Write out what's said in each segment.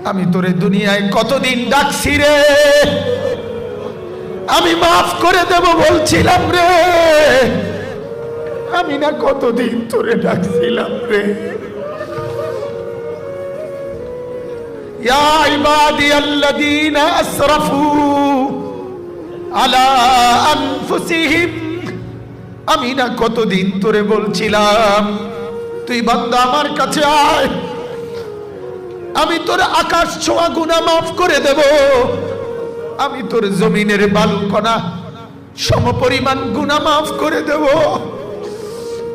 আমি তোরে দুনিয়ায় কতদিন ডাকছি রে, আমি মাফ করে দেব বলছিলাম রে, আমি না কতদিন তোরে ডাকছিলাম রে। ইয়া ইবাদিয়াল্লাযীনা আসরাফু আলা আনফুসিহিম, আমি না কতদিন তোরে বলছিলাম তুই বান্দা আমার কাছে আয়, আমি তোর আকাশ ছোঁয়া গুনাহ মাফ করে দেব, আমি তোর জমিনের বালুকণা সমপরিমাণ গুনাহ মাফ করে দেব,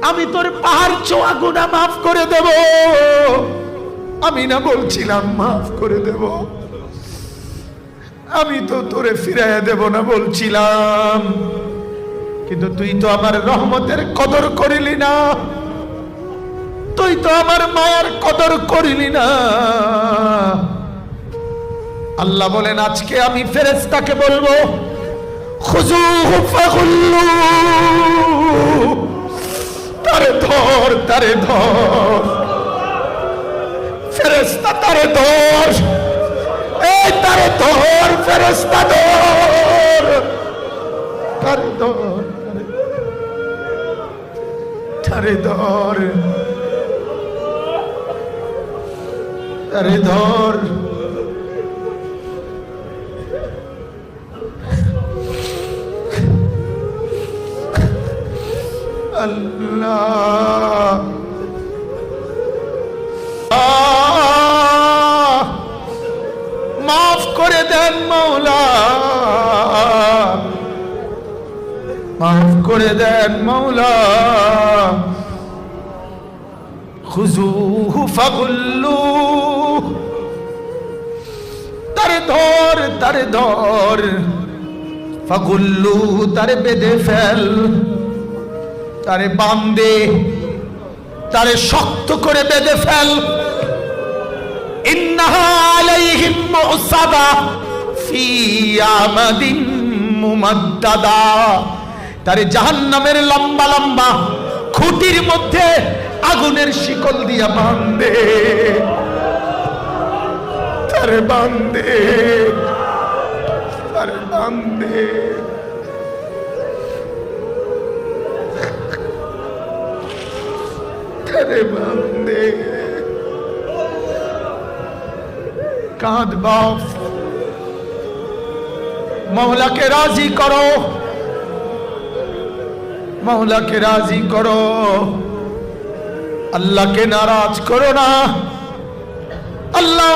আমি তোর পাহাড় ছোঁয়া গুনাহ মাফ করে দেব। আমি না বলছিলাম মাফ করে দেব, আমি তো তোরে ফিরাইয়া দেব না বলছিলাম, কিন্তু তুই তো আমার রহমতের কদর করিলি না, তুই তো আমার মায়ার কদর করিলি না। আল্লাহ বলেন আজকে আমি ফেরেশতাকে বলবো খুযুহু ফাগুল্লু, তারে ধর, তারে ধর, ফেরেশতা তারে ধর, এই তারে ধর, ফেরেশতা ধর, তারে ধর, তারে ধর, তারে ধর। আল্লাহ মাফ করে দেন মওলা, মাফ করে দেন মওলা। খুযুহু ফাগুল্লু, তারে ধর, তারে ধর, ফাগুল্লু, তারে বেঁধে ফেল, তারে বাঁধে, তারে শক্ত করে বেঁধে ফেল। ইন্নাহা আলাইহিম মুসাদা ফি আমাদিন মুমাদ্দাদা, তারে জাহান্নামের লম্বা লম্বা খুঁটির মধ্যে আগুনের শিকল দিয়া বাঁধে, তারে বাঁধে, তারে বাঁধে। কাঁদ বাপ, মওলাকে রাজি করো, মওলাকে রাজি করো, আল্লাহকে নারাজ করো না। আল্লাহ